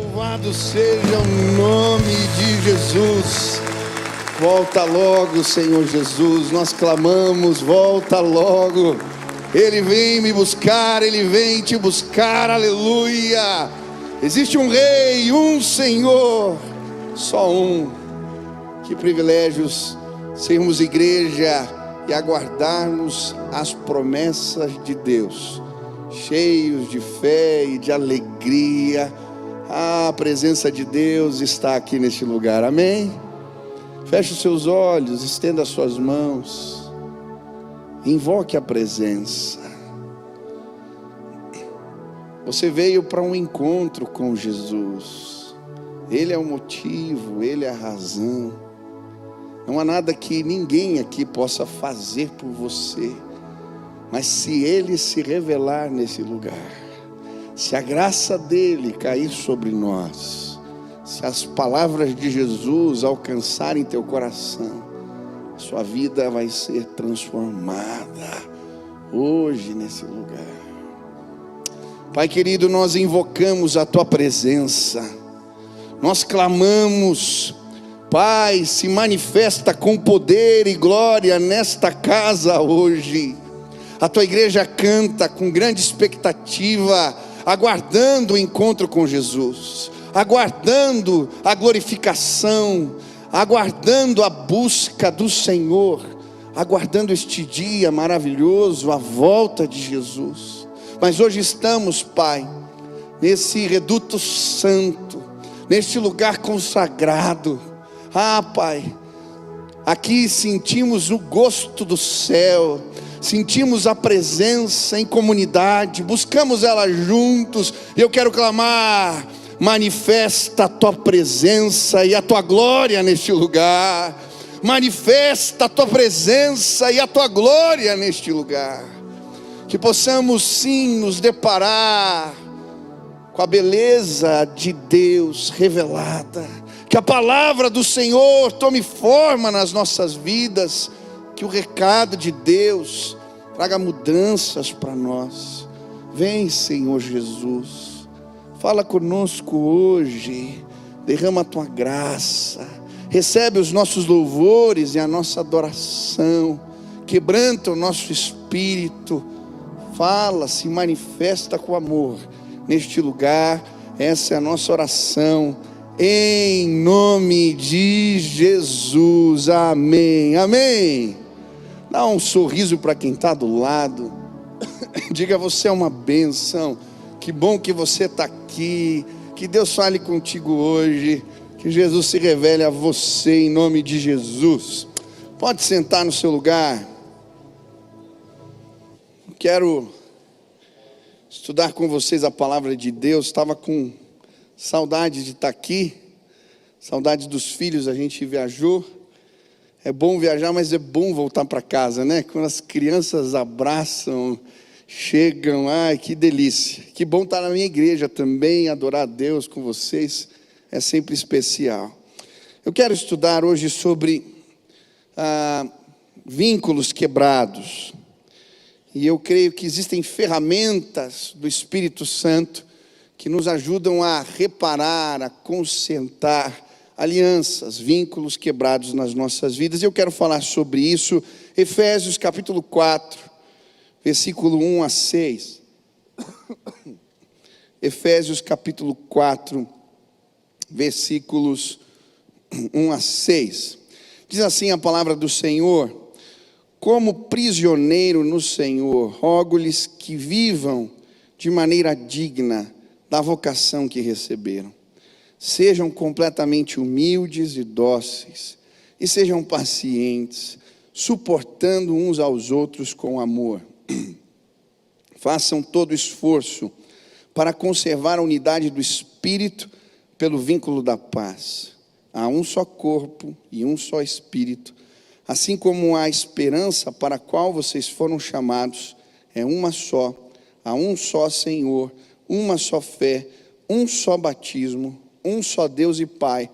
Louvado seja o nome de Jesus. Volta logo, Senhor Jesus. Nós clamamos, volta logo. Ele vem me buscar, Ele vem te buscar, aleluia. Existe um Rei, um Senhor, só um. Que privilégios sermos igreja e aguardarmos as promessas de Deus, cheios de fé e de alegria. A presença de Deus está aqui neste lugar, amém? Feche os seus olhos, estenda as suas mãos, invoque a presença. Você veio para um encontro com Jesus, Ele é o motivo, Ele é a razão. Não há nada que ninguém aqui possa fazer por você, mas se Ele se revelar nesse lugar, se a graça dEle cair sobre nós, se as palavras de Jesus alcançarem teu coração, sua vida vai ser transformada hoje nesse lugar. Pai querido, nós invocamos a tua presença, nós clamamos, Pai, se manifesta com poder e glória nesta casa hoje. A tua igreja canta com grande expectativa, aguardando o encontro com Jesus, aguardando a glorificação, aguardando a busca do Senhor, aguardando este dia maravilhoso, a volta de Jesus. Mas hoje estamos, Pai, nesse reduto santo, neste lugar consagrado. Pai, aqui sentimos o gosto do céu, sentimos a presença em comunidade, buscamos ela juntos. Eu quero clamar: manifesta a tua presença e a tua glória neste lugar. Manifesta a tua presença e a tua glória neste lugar. Que possamos sim nos deparar com a beleza de Deus revelada. Que a palavra do Senhor tome forma nas nossas vidas. Que o recado de Deus traga mudanças para nós. Vem, Senhor Jesus, fala conosco hoje, derrama a tua graça, recebe os nossos louvores e a nossa adoração, quebranta o nosso espírito, fala, se manifesta com amor neste lugar. Essa é a nossa oração, em nome de Jesus, amém, amém. Dá um sorriso para quem está do lado, diga: você é uma bênção, que bom que você está aqui, que Deus fale contigo hoje, que Jesus se revele a você em nome de Jesus. Pode sentar no seu lugar. Quero estudar com vocês a palavra de Deus. Estava com saudade de estar aqui, saudade dos filhos, a gente viajou. É bom viajar, mas é bom voltar para casa, né? Quando as crianças abraçam, chegam, ai, que delícia. Que bom estar na minha igreja também, adorar a Deus com vocês, é sempre especial. Eu quero estudar hoje sobre vínculos quebrados. E eu creio que existem ferramentas do Espírito Santo que nos ajudam a reparar, a consertar alianças, vínculos quebrados nas nossas vidas. Eu quero falar sobre isso. Efésios capítulo 4, versículo 1 a 6. Efésios capítulo 4, versículos 1 a 6. Diz assim a palavra do Senhor: como prisioneiro no Senhor, rogo-lhes que vivam de maneira digna da vocação que receberam. Sejam completamente humildes e dóceis, e sejam pacientes, suportando uns aos outros com amor. Façam todo esforço para conservar a unidade do Espírito pelo vínculo da paz. Há um só corpo e um só Espírito, assim como a esperança para a qual vocês foram chamados é uma só. Há um só Senhor, uma só fé, um só batismo, um só Deus e Pai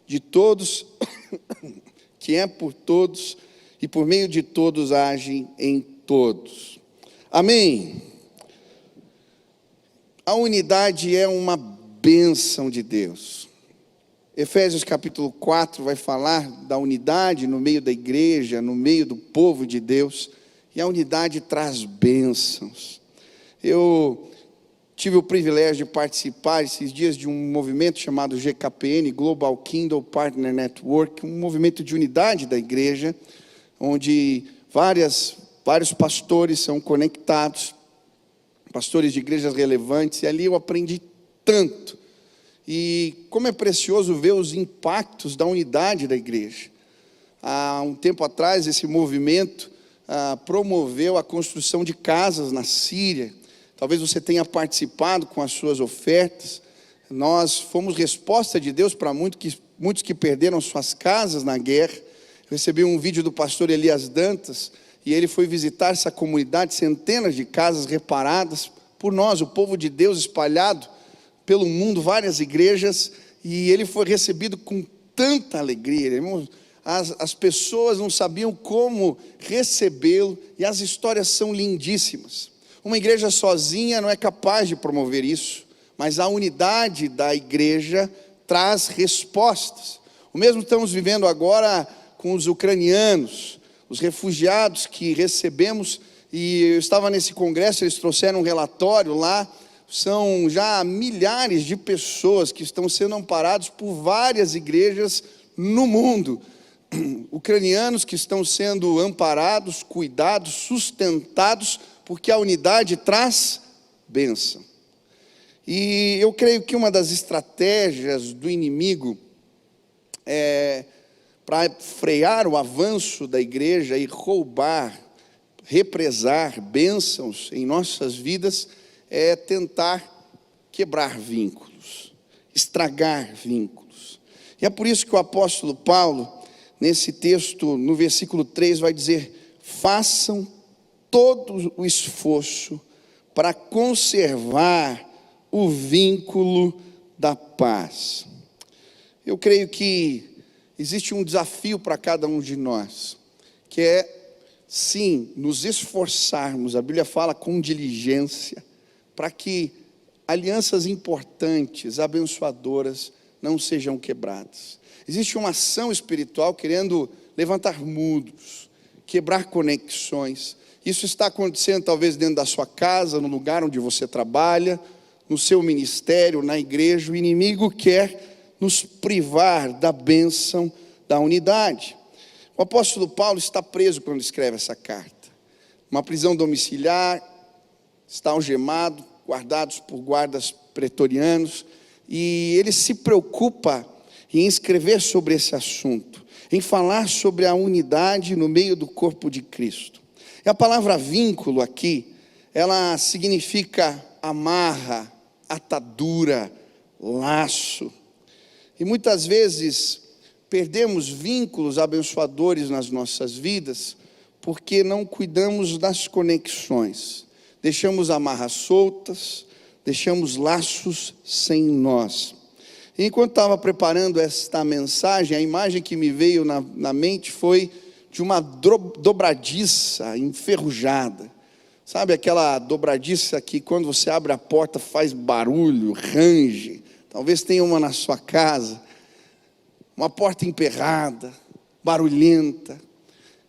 de todos, que é por todos e por meio de todos age em todos. Amém. A unidade é uma bênção de Deus. Efésios capítulo 4 vai falar da unidade no meio da igreja, no meio do povo de Deus, e a unidade traz bênçãos. Eu tive o privilégio de participar esses dias de um movimento chamado GKPN, Global Kingdom Partner Network, um movimento de unidade da igreja, onde vários pastores são conectados, pastores de igrejas relevantes, e ali eu aprendi tanto. E como é precioso ver os impactos da unidade da igreja. Há um tempo atrás, esse movimento promoveu a construção de casas na Síria. Talvez você tenha participado com as suas ofertas. Nós fomos resposta de Deus para muitos que perderam suas casas na guerra. Eu recebi um vídeo do pastor Elias Dantas, e ele foi visitar essa comunidade, centenas de casas reparadas por nós, o povo de Deus espalhado pelo mundo, várias igrejas, e ele foi recebido com tanta alegria, irmãos. As pessoas não sabiam como recebê-lo, e as histórias são lindíssimas. Uma igreja sozinha não é capaz de promover isso, mas a unidade da igreja traz respostas. O mesmo estamos vivendo agora com os ucranianos, os refugiados que recebemos, e eu estava nesse congresso, eles trouxeram um relatório lá. São já milhares de pessoas que estão sendo amparados por várias igrejas no mundo. Ucranianos que estão sendo amparados, cuidados, sustentados, porque a unidade traz bênção. E eu creio que uma das estratégias do inimigo para frear o avanço da igreja e roubar, represar bênçãos em nossas vidas, é tentar quebrar vínculos, estragar vínculos. E é por isso que o apóstolo Paulo, nesse texto, no versículo 3, vai dizer: façam todo o esforço para conservar o vínculo da paz. Eu creio que existe um desafio para cada um de nós, que é, sim, nos esforçarmos, a Bíblia fala com diligência, para que alianças importantes, abençoadoras, não sejam quebradas. Existe uma ação espiritual querendo levantar muros, quebrar conexões. Isso está acontecendo talvez dentro da sua casa, no lugar onde você trabalha, no seu ministério, na igreja. O inimigo quer nos privar da bênção da unidade. O apóstolo Paulo está preso quando escreve essa carta. Uma prisão domiciliar, está algemado, guardados por guardas pretorianos, e ele se preocupa em escrever sobre esse assunto, em falar sobre a unidade no meio do corpo de Cristo. E a palavra vínculo aqui, ela significa amarra, atadura, laço. E muitas vezes perdemos vínculos abençoadores nas nossas vidas porque não cuidamos das conexões. Deixamos amarras soltas, deixamos laços sem nós. E enquanto estava preparando esta mensagem, a imagem que me veio na mente foi de uma dobradiça enferrujada. Sabe aquela dobradiça que quando você abre a porta faz barulho, range? Talvez tenha uma na sua casa. Uma porta emperrada, barulhenta.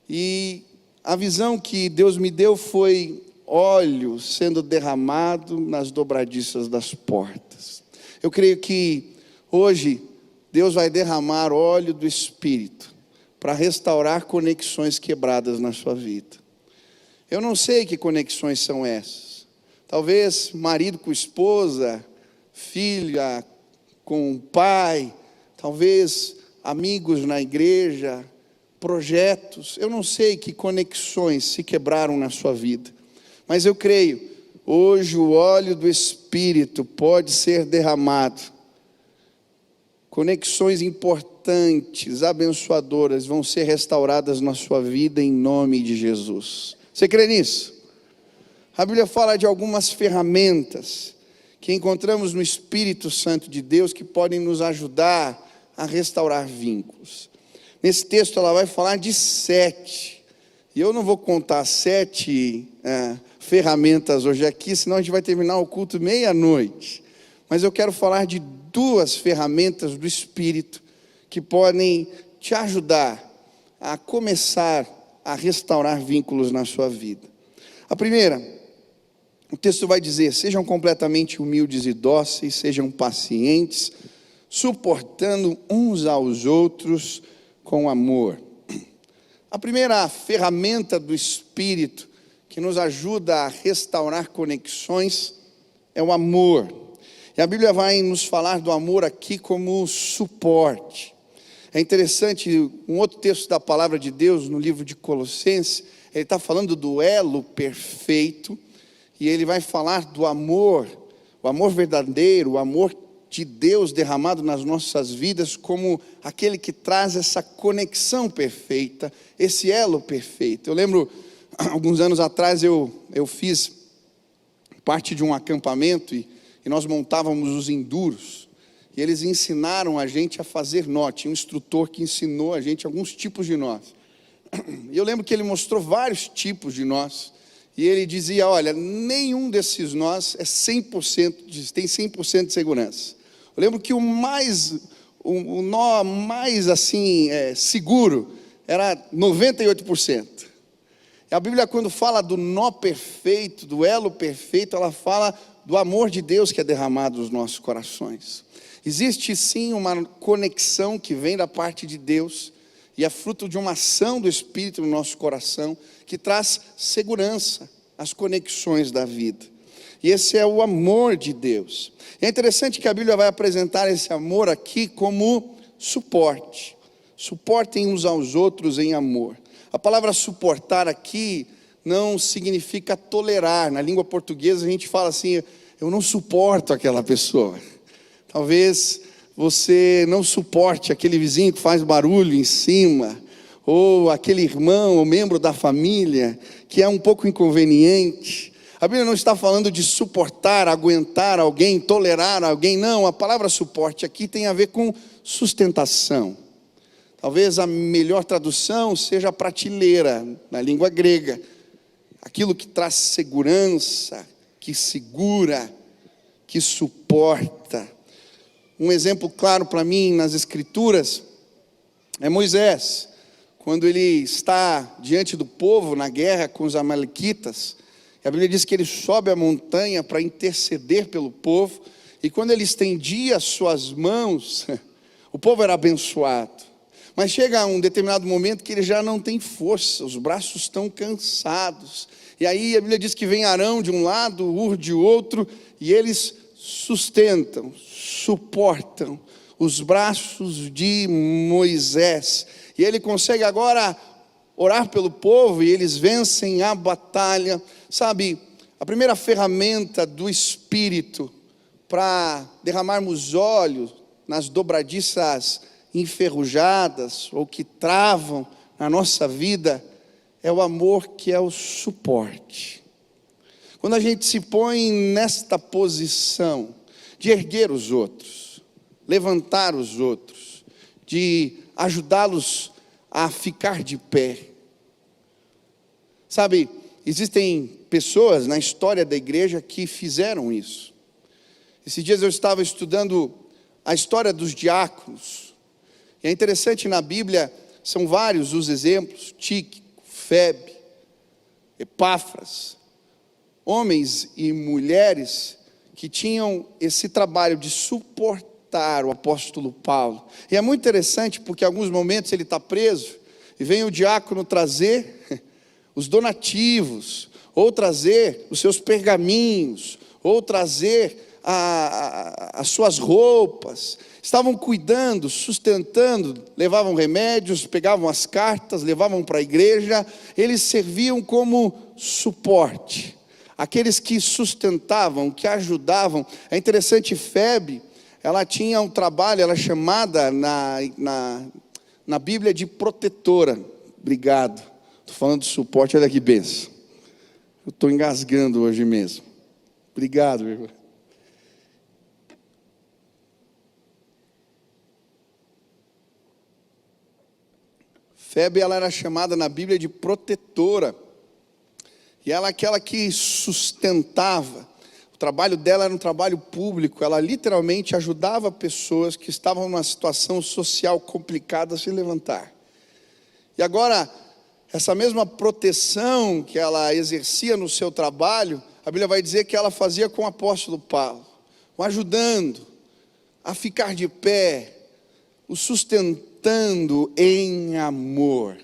E a visão que Deus me deu foi óleo sendo derramado nas dobradiças das portas. Eu creio que hoje Deus vai derramar óleo do Espírito para restaurar conexões quebradas na sua vida. Eu não sei que conexões são essas. Talvez marido com esposa, filha com pai, talvez amigos na igreja, projetos. Eu não sei que conexões se quebraram na sua vida. Mas eu creio, hoje o óleo do Espírito pode ser derramado. Conexões importantes, abençoadoras, vão ser restauradas na sua vida em nome de Jesus. Você crê nisso? A Bíblia fala de algumas ferramentas que encontramos no Espírito Santo de Deus que podem nos ajudar a restaurar vínculos. Nesse texto ela vai falar de 7. E eu não vou contar 7 ferramentas hoje aqui, senão a gente vai terminar o culto meia-noite. Mas eu quero falar de duas ferramentas do Espírito que podem te ajudar a começar a restaurar vínculos na sua vida. A primeira, o texto vai dizer: sejam completamente humildes e dóceis, sejam pacientes, suportando uns aos outros com amor. A primeira ferramenta do Espírito que nos ajuda a restaurar conexões é o amor. E a Bíblia vai nos falar do amor aqui como suporte. É interessante, um outro texto da palavra de Deus, no livro de Colossenses, ele está falando do elo perfeito, e ele vai falar do amor, o amor verdadeiro, o amor de Deus derramado nas nossas vidas, como aquele que traz essa conexão perfeita, esse elo perfeito. Eu lembro, alguns anos atrás, eu fiz parte de um acampamento, e nós montávamos os enduros, e eles ensinaram a gente a fazer nó. Tinha um instrutor que ensinou a gente alguns tipos de nós. E eu lembro que ele mostrou vários tipos de nós, e ele dizia: olha, nenhum desses nós é 100%, tem 100% de segurança. Eu lembro que o nó mais assim, seguro, era 98%. E a Bíblia, quando fala do nó perfeito, do elo perfeito, ela fala do amor de Deus que é derramado nos nossos corações. Existe sim uma conexão que vem da parte de Deus, e é fruto de uma ação do Espírito no nosso coração, que traz segurança às conexões da vida. E esse é o amor de Deus. E é interessante que a Bíblia vai apresentar esse amor aqui como suporte. Suportem uns aos outros em amor. A palavra suportar aqui não significa tolerar. Na língua portuguesa a gente fala assim: eu não suporto aquela pessoa. Talvez você não suporte aquele vizinho que faz barulho em cima, ou aquele irmão ou membro da família que é um pouco inconveniente. A Bíblia não está falando de suportar, aguentar alguém, tolerar alguém, não. A palavra suporte aqui tem a ver com sustentação. Talvez a melhor tradução seja prateleira, na língua grega. Aquilo que traz segurança, que segura, que suporta. Um exemplo claro para mim nas Escrituras é Moisés, quando ele está diante do povo na guerra com os amalequitas. A Bíblia diz que ele sobe a montanha para interceder pelo povo, e quando ele estendia as suas mãos, o povo era abençoado. Mas chega um determinado momento que ele já não tem força, os braços estão cansados. E aí a Bíblia diz que vem Arão de um lado, Hur de outro, e eles sustentam, suportam os braços de Moisés. E ele consegue agora orar pelo povo, e eles vencem a batalha. Sabe, a primeira ferramenta do Espírito para derramarmos óleo nas dobradiças enferrujadas ou que travam na nossa vida é o amor, que é o suporte. Quando a gente se põe nesta posição de erguer os outros, levantar os outros, de ajudá-los a ficar de pé. Sabe, existem pessoas na história da igreja que fizeram isso. Esses dias eu estava estudando a história dos diáconos. E é interessante, na Bíblia são vários os exemplos: Tíquico, Febe, Epáfras, homens e mulheres que tinham esse trabalho de suportar o apóstolo Paulo. E é muito interessante porque em alguns momentos ele está preso e vem o diácono trazer os donativos, ou trazer os seus pergaminhos, ou trazer as suas roupas. Estavam cuidando, sustentando, levavam remédios, pegavam as cartas, levavam para a igreja. Eles serviam como suporte, aqueles que sustentavam, que ajudavam. É interessante, Febe, ela tinha um trabalho, ela é chamada na Bíblia de protetora. Obrigado, estou falando de suporte, olha que benção. Eu estou engasgando hoje mesmo. Obrigado, irmão. Febe, ela era chamada na Bíblia de protetora. E ela é aquela que sustentava. O trabalho dela era um trabalho público, ela literalmente ajudava pessoas que estavam numa situação social complicada a se levantar. E agora, essa mesma proteção que ela exercia no seu trabalho, a Bíblia vai dizer que ela fazia com o apóstolo Paulo, o ajudando a ficar de pé, o sustentando em amor.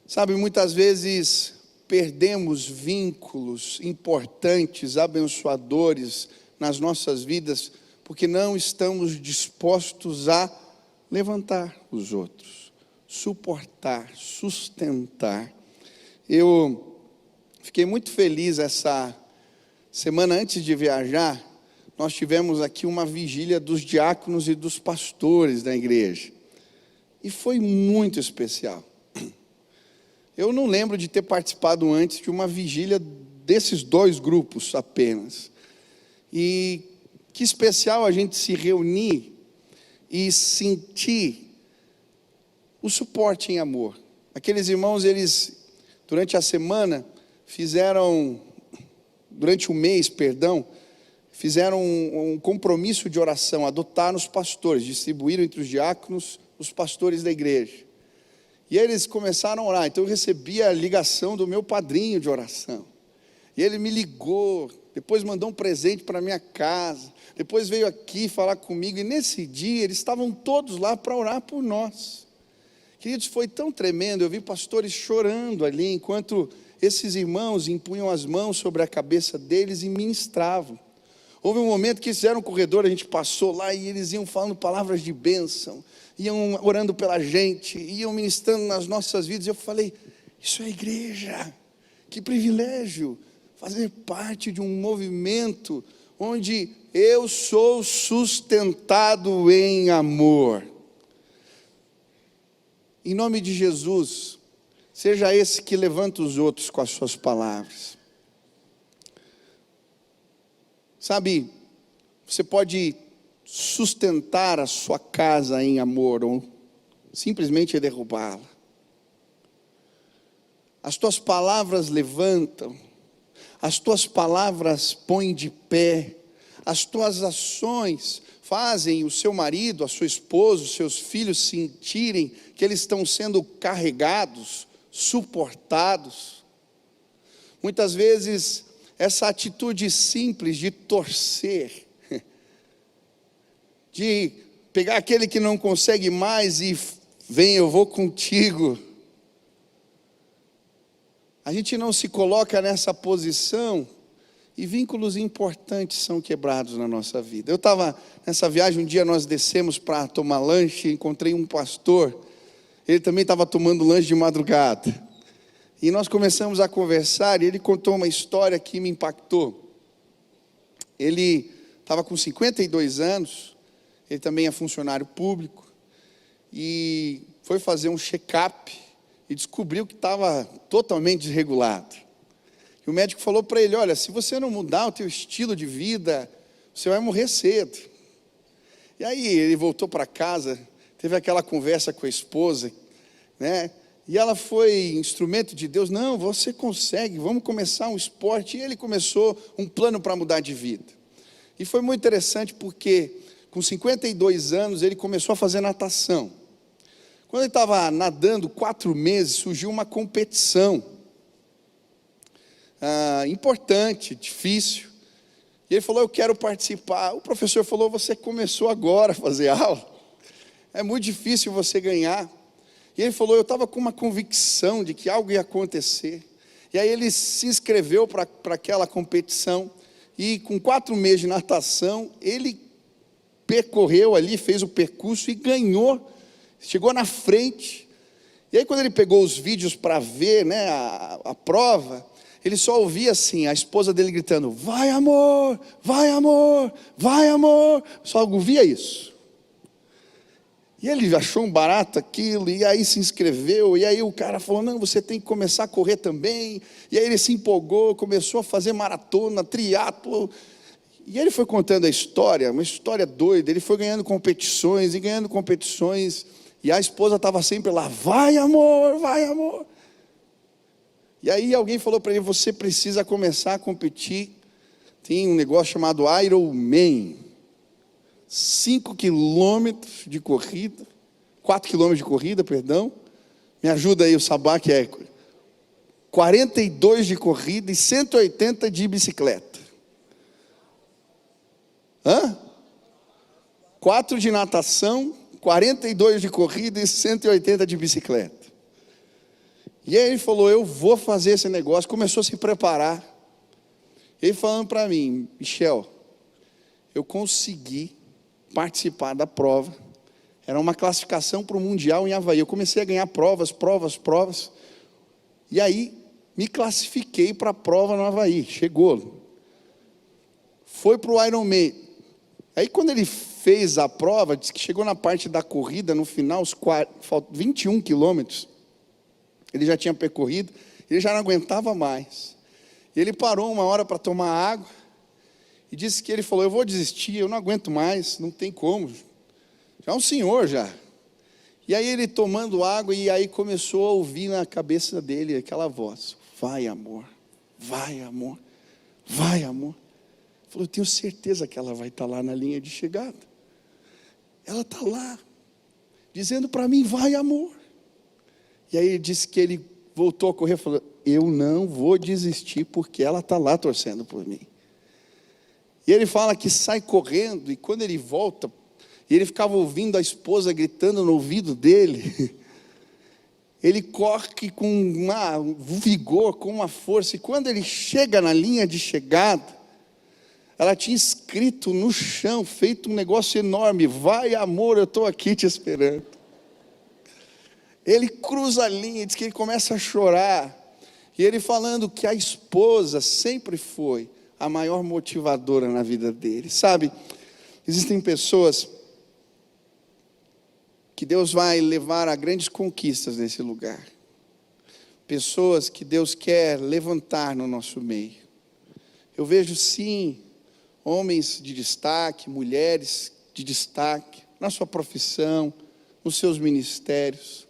Sabe, muitas vezes perdemos vínculos importantes, abençoadores nas nossas vidas, porque não estamos dispostos a levantar os outros, suportar, sustentar. Eu fiquei muito feliz essa semana antes de viajar. Nós tivemos aqui uma vigília dos diáconos e dos pastores da igreja, e foi muito especial. Eu não lembro de ter participado antes de uma vigília desses dois grupos apenas. E que especial a gente se reunir e sentir o suporte em amor. Aqueles irmãos, eles, durante a semana, durante o mês, fizeram um compromisso de oração, adotaram os pastores, distribuíram entre os diáconos os pastores da igreja. E eles começaram a orar. Então eu recebi a ligação do meu padrinho de oração. E ele me ligou, depois mandou um presente para minha casa, depois veio aqui falar comigo. E nesse dia eles estavam todos lá para orar por nós. Queridos, foi tão tremendo. Eu vi pastores chorando ali, enquanto esses irmãos impunham as mãos sobre a cabeça deles e ministravam. Houve um momento que eles fizeram um corredor, a gente passou lá e eles iam falando palavras de bênção, iam orando pela gente, iam ministrando nas nossas vidas. E eu falei, isso é igreja, que privilégio, fazer parte de um movimento onde eu sou sustentado em amor. Em nome de Jesus, seja esse que levanta os outros com as suas palavras. Sabe, você pode sustentar a sua casa em amor ou simplesmente derrubá-la. As tuas palavras levantam, as tuas palavras põem de pé, as tuas ações fazem o seu marido, a sua esposa, os seus filhos sentirem que eles estão sendo carregados, suportados. Muitas vezes essa atitude simples de torcer, de pegar aquele que não consegue mais e vem, eu vou contigo. A gente não se coloca nessa posição e vínculos importantes são quebrados na nossa vida. Eu estava nessa viagem, um dia nós descemos para tomar lanche, encontrei um pastor, ele também estava tomando lanche de madrugada. E nós começamos a conversar e ele contou uma história que me impactou. Ele estava com 52 anos, ele também é funcionário público, e foi fazer um check-up e descobriu que estava totalmente desregulado. E o médico falou para ele, olha, se você não mudar o teu estilo de vida, você vai morrer cedo. E aí ele voltou para casa, teve aquela conversa com a esposa, né? E ela foi instrumento de Deus. Não, você consegue, vamos começar um esporte. E ele começou um plano para mudar de vida. E foi muito interessante porque com 52 anos ele começou a fazer natação. Quando ele estava nadando 4 meses, surgiu uma competição importante, difícil. E ele falou, eu quero participar. O professor falou, você começou agora a fazer aula. É muito difícil você ganhar. E ele falou, eu estava com uma convicção de que algo ia acontecer. E aí ele se inscreveu para aquela competição. E com 4 meses de natação, ele percorreu ali, fez o percurso e ganhou. Chegou na frente. E aí quando ele pegou os vídeos para ver, né, a prova, ele só ouvia assim, a esposa dele gritando, vai amor, vai amor, vai amor. Só ouvia isso. E ele achou um barato aquilo, e aí se inscreveu, e aí o cara falou, não, você tem que começar a correr também. E aí ele se empolgou, começou a fazer maratona, triatlo. E ele foi contando a história, uma história doida. Ele foi ganhando competições, e a esposa estava sempre lá, vai amor, vai amor. E aí alguém falou para ele, você precisa começar a competir. tem um negócio chamado Ironman. 5 quilômetros de corrida, 4 quilômetros de corrida, perdão. Me ajuda aí o Sabá, que é 42 de corrida e 180 de bicicleta. 4 de natação, 42 de corrida e 180 de bicicleta. E aí ele falou, eu vou fazer esse negócio. Começou a se preparar. Ele falando para mim, Michel, eu consegui participar da prova. Era uma classificação para o Mundial em Havaí. Eu comecei a ganhar provas. E aí, me classifiquei para a prova no Havaí. Chegou. Foi para o Ironman. Aí, quando ele fez a prova, disse que chegou na parte da corrida, no final, faltam 21 quilômetros. Ele já tinha percorrido, ele já não aguentava mais. Ele parou uma hora para tomar água e disse que ele falou, eu vou desistir, eu não aguento mais, não tem como. Já é um senhor já. E aí ele tomando água e aí começou a ouvir na cabeça dele aquela voz, vai amor, vai amor, vai amor. Ele falou, eu tenho certeza que ela vai estar lá na linha de chegada. Ela está lá, dizendo para mim, vai amor. E aí ele disse que ele voltou a correr e falou, eu não vou desistir porque ela está lá torcendo por mim. E ele fala que sai correndo e quando ele volta, ele ficava ouvindo a esposa gritando no ouvido dele. Ele corre com um vigor, com uma força. E quando ele chega na linha de chegada, ela tinha escrito no chão, feito um negócio enorme, vai amor, eu estou aqui te esperando. Ele cruza a linha, diz que ele começa a chorar. E ele falando que a esposa sempre foi a maior motivadora na vida dele. Sabe, existem pessoas que Deus vai levar a grandes conquistas nesse lugar. Pessoas que Deus quer levantar no nosso meio. Eu vejo sim, homens de destaque, mulheres de destaque, na sua profissão, nos seus ministérios.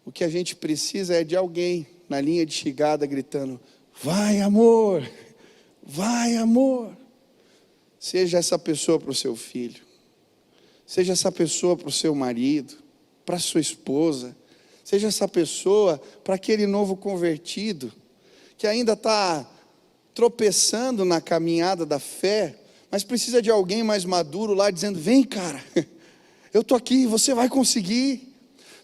O que a gente precisa é de alguém na linha de chegada gritando, vai amor, vai amor. Seja essa pessoa para o seu filho, seja essa pessoa para o seu marido, para a sua esposa, seja essa pessoa para aquele novo convertido, que ainda está tropeçando na caminhada da fé, mas precisa de alguém mais maduro lá dizendo, vem cara, eu estou aqui, você vai conseguir.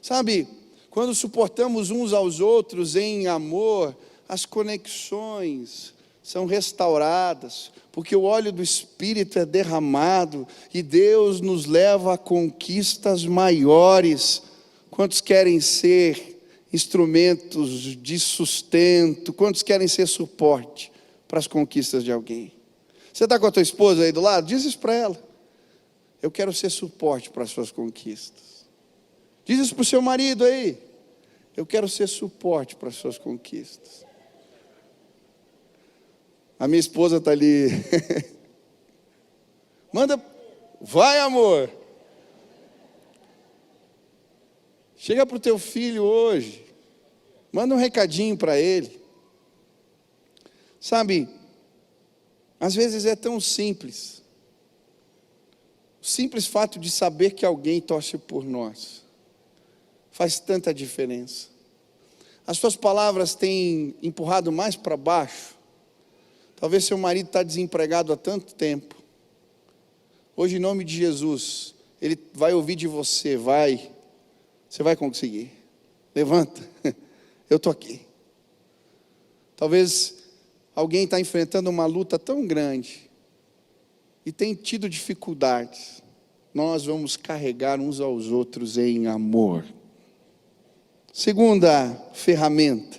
Sabe, quando suportamos uns aos outros em amor, as conexões são restauradas, porque o óleo do Espírito é derramado, e Deus nos leva a conquistas maiores. Quantos querem ser instrumentos de sustento? Quantos querem ser suporte para as conquistas de alguém? Você está com a tua esposa aí do lado? Diz isso para ela. Eu quero ser suporte para as suas conquistas. Diz isso para o seu marido aí. Eu quero ser suporte para as suas conquistas. A minha esposa está ali. Manda, vai amor. Chega para o teu filho hoje. Manda um recadinho para ele. Sabe, às vezes é tão simples. O simples fato de saber que alguém torce por nós faz tanta diferença. As suas palavras têm empurrado mais para baixo. Talvez seu marido está desempregado há tanto tempo. Hoje, em nome de Jesus, ele vai ouvir de você, você vai conseguir. Levanta, eu estou aqui. Talvez alguém está enfrentando uma luta tão grande e tem tido dificuldades. Nós vamos carregar uns aos outros em amor. Segunda ferramenta,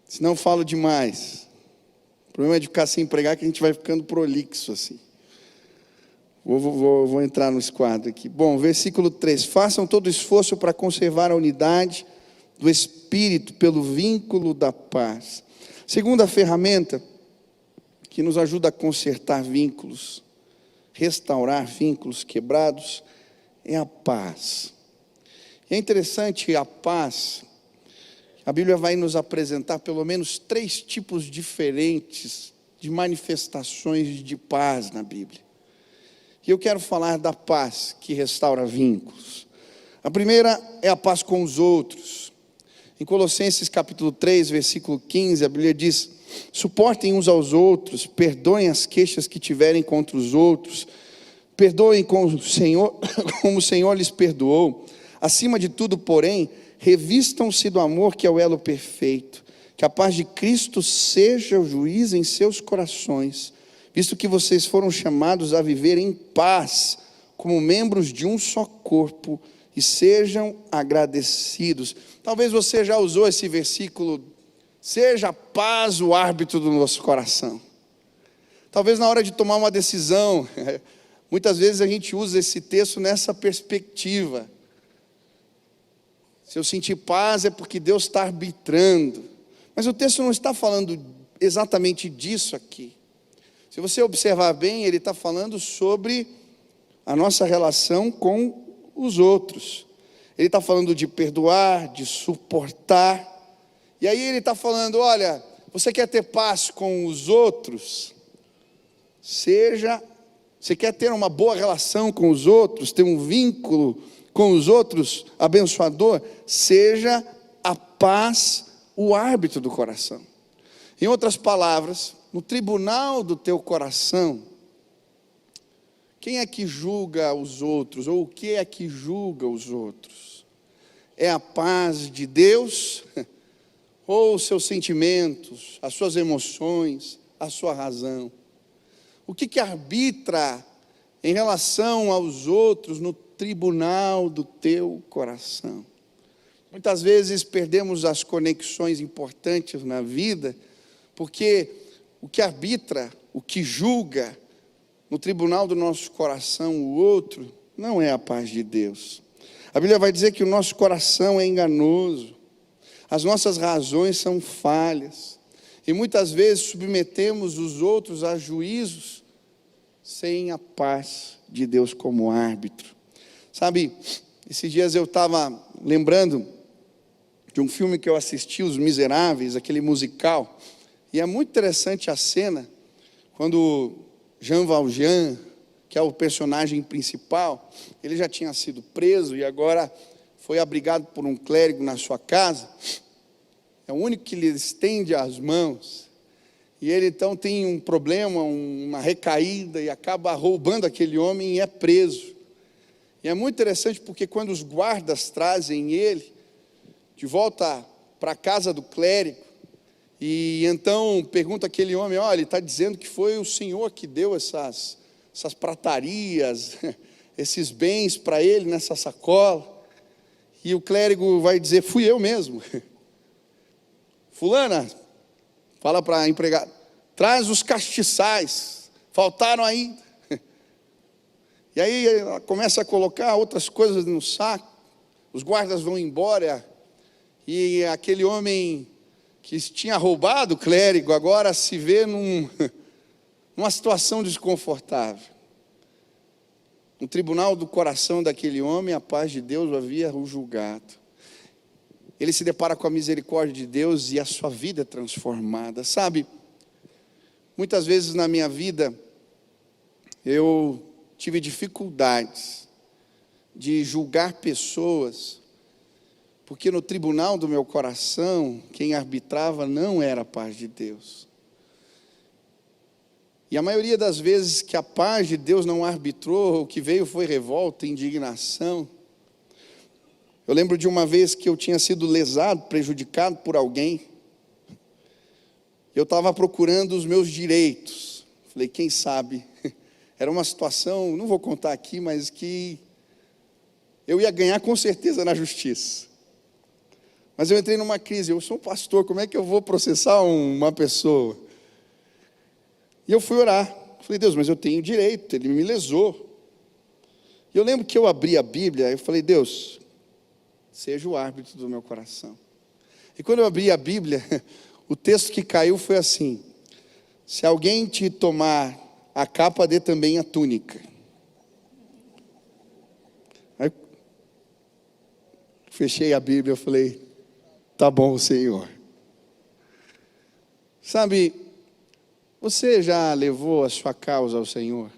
se não falo demais, o problema é de ficar sem pregar que a gente vai ficando prolixo assim. Vou entrar no esquadro aqui. Bom, versículo 3, façam todo esforço para conservar a unidade do Espírito pelo vínculo da paz. Segunda ferramenta, que nos ajuda a consertar vínculos, restaurar vínculos quebrados, é a paz. É interessante a paz, a Bíblia vai nos apresentar pelo menos 3 tipos diferentes de manifestações de paz na Bíblia. E eu quero falar da paz que restaura vínculos. A primeira é a paz com os outros. Em Colossenses capítulo 3, versículo 15, a Bíblia diz: suportem uns aos outros, perdoem as queixas que tiverem contra os outros, perdoem como o Senhor lhes perdoou. Acima de tudo, porém, revistam-se do amor, que é o elo perfeito. Que a paz de Cristo seja o juiz em seus corações, visto que vocês foram chamados a viver em paz, como membros de um só corpo, e sejam agradecidos. Talvez você já usou esse versículo: seja a paz o árbitro do nosso coração. Talvez na hora de tomar uma decisão, muitas vezes a gente usa esse texto nessa perspectiva. Se eu sentir paz é porque Deus está arbitrando. Mas o texto não está falando exatamente disso aqui. Se você observar bem, ele está falando sobre a nossa relação com os outros. Ele está falando de perdoar, de suportar. E aí ele está falando: olha, você quer ter paz com os outros? Você quer ter uma boa relação com os outros, ter um vínculo com os outros abençoador? Seja a paz o árbitro do coração. Em outras palavras, no tribunal do teu coração, quem é que julga os outros? Ou o que é que julga os outros? É a paz de Deus? Ou os seus sentimentos, as suas emoções, a sua razão? O que arbitra em relação aos outros no tribunal do teu coração? Muitas vezes perdemos as conexões importantes na vida, porque o que arbitra, o que julga no tribunal do nosso coração o outro, não é a paz de Deus. A Bíblia vai dizer que o nosso coração é enganoso, as nossas razões são falhas, e muitas vezes submetemos os outros a juízos sem a paz de Deus como árbitro. Sabe, esses dias eu estava lembrando de um filme que eu assisti, Os Miseráveis, aquele musical, e é muito interessante a cena, quando Jean Valjean, que é o personagem principal, ele já tinha sido preso e agora foi abrigado por um clérigo na sua casa, é o único que lhe estende as mãos, e ele então tem um problema, uma recaída, e acaba roubando aquele homem e é preso. E é muito interessante porque quando os guardas trazem ele de volta para a casa do clérigo, e então pergunta aquele homem: olha, ele está dizendo que foi o senhor que deu essas pratarias, esses bens para ele nessa sacola. E o clérigo vai dizer: fui eu mesmo. Fulana, fala para a empregada: traz os castiçais, faltaram ainda. E aí ela começa a colocar outras coisas no saco, os guardas vão embora, e aquele homem que tinha roubado o clérigo agora se vê numa situação desconfortável. No tribunal do coração daquele homem, a paz de Deus havia o julgado. Ele se depara com a misericórdia de Deus e a sua vida é transformada. Sabe, muitas vezes na minha vida, eu tive dificuldades de julgar pessoas, porque no tribunal do meu coração, quem arbitrava não era a paz de Deus. E a maioria das vezes que a paz de Deus não arbitrou, o que veio foi revolta, indignação. Eu lembro de uma vez que eu tinha sido lesado, prejudicado por alguém. Eu estava procurando os meus direitos. Falei, quem sabe? Era uma situação, não vou contar aqui, mas que eu ia ganhar com certeza na justiça. Mas eu entrei numa crise, eu sou um pastor, como é que eu vou processar uma pessoa? E eu fui orar, falei, Deus, mas eu tenho direito, ele me lesou. E eu lembro que eu abri a Bíblia, eu falei, Deus, seja o árbitro do meu coração. E quando eu abri a Bíblia, o texto que caiu foi assim: se alguém te tomar a capa, dê também a túnica. Aí, fechei a Bíblia, eu falei, tá bom, Senhor. Sabe, Você já levou a sua causa ao Senhor?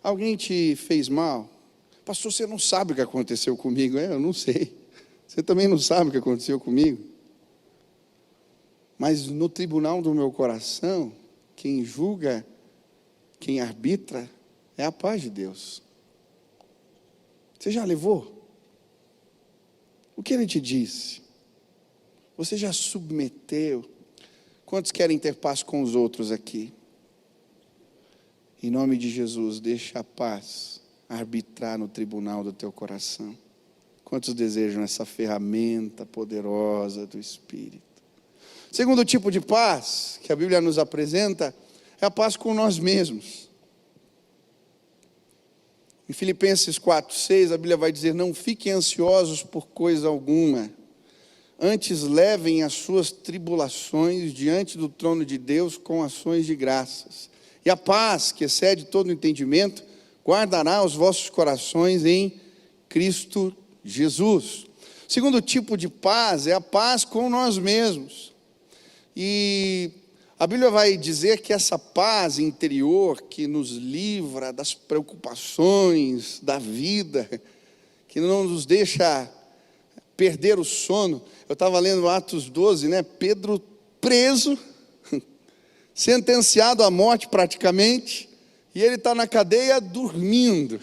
Alguém te fez mal? Pastor, você não sabe o que aconteceu comigo. Eu não sei. Você também não sabe o que aconteceu comigo. Mas no tribunal do meu coração, quem julga, quem arbitra, é a paz de Deus. Você já levou? O que ele te disse? Você já submeteu? Quantos querem ter paz com os outros aqui? Em nome de Jesus, deixa a paz arbitrar no tribunal do teu coração. Quantos desejam essa ferramenta poderosa do Espírito? Segundo tipo de paz que a Bíblia nos apresenta é a paz com nós mesmos. Em Filipenses 4:6, a Bíblia vai dizer: não fiquem ansiosos por coisa alguma, antes levem as suas tribulações diante do trono de Deus com ações de graças. E a paz, que excede todo entendimento, guardará os vossos corações em Cristo Jesus. O segundo tipo de paz é a paz com nós mesmos. E a Bíblia vai dizer que essa paz interior que nos livra das preocupações da vida, que não nos deixa perder o sono. Eu estava lendo Atos 12, Pedro preso, sentenciado à morte praticamente, e ele está na cadeia dormindo.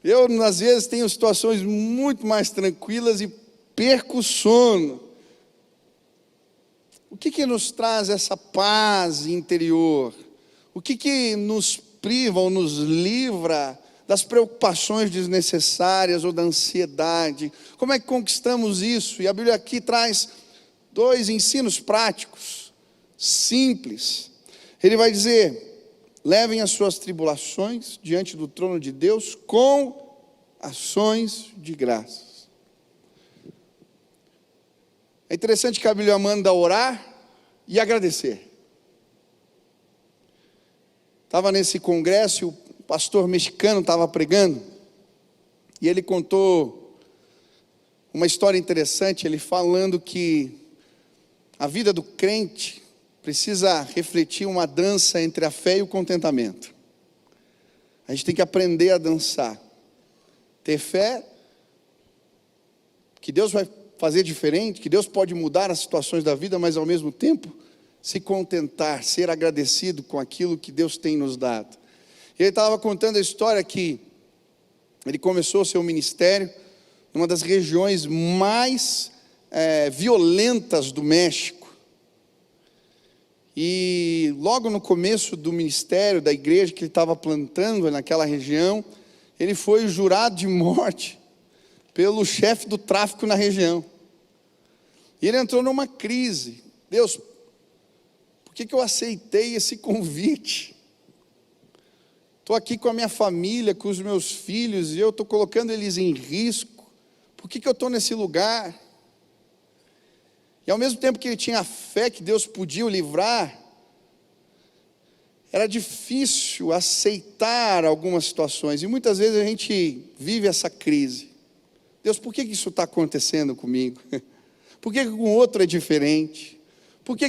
Eu, às vezes, tenho situações muito mais tranquilas e perco o sono. O que nos traz essa paz interior? O que nos priva ou nos livra das preocupações desnecessárias ou da ansiedade? Como é que conquistamos isso? E a Bíblia aqui traz 2 ensinos práticos, simples. Ele vai dizer: levem as suas tribulações diante do trono de Deus com ações de graças. É interessante que a Bíblia manda orar e agradecer. Estava nesse congresso e o pastor mexicano estava pregando, e ele contou uma história interessante, ele falando que a vida do crente precisa refletir uma dança entre a fé e o contentamento. A gente tem que aprender a dançar, ter fé que Deus vai fazer diferente, que Deus pode mudar as situações da vida, mas ao mesmo tempo se contentar, ser agradecido com aquilo que Deus tem nos dado. Ele estava contando a história que ele começou o seu ministério numa das regiões mais violentas do México. E logo no começo do ministério, da igreja que ele estava plantando naquela região, ele foi jurado de morte pelo chefe do tráfico na região. E ele entrou numa crise. Deus, por que eu aceitei esse convite? Estou aqui com a minha família, com os meus filhos, e eu estou colocando eles em risco. Por que eu estou nesse lugar? E ao mesmo tempo que ele tinha a fé que Deus podia o livrar, era difícil aceitar algumas situações. E muitas vezes a gente vive essa crise. Deus, por que isso está acontecendo comigo? Por que com o outro é diferente? Por que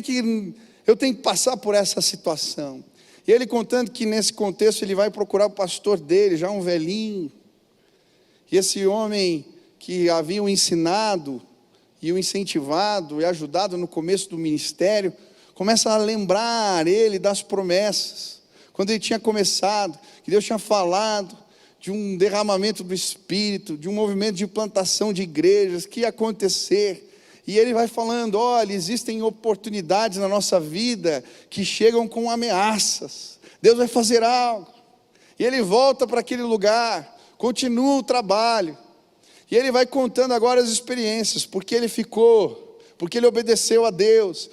eu tenho que passar por essa situação? E ele contando que nesse contexto ele vai procurar o pastor dele, já um velhinho. E esse homem que havia o ensinado e o incentivado e ajudado no começo do ministério, começa a lembrar ele das promessas. Quando ele tinha começado, que Deus tinha falado de um derramamento do Espírito, de um movimento de plantação de igrejas que ia acontecer. E ele vai falando: olha, existem oportunidades na nossa vida que chegam com ameaças. Deus vai fazer algo. E ele volta para aquele lugar, continua o trabalho. E ele vai contando agora as experiências, porque ele ficou, porque ele obedeceu a Deus.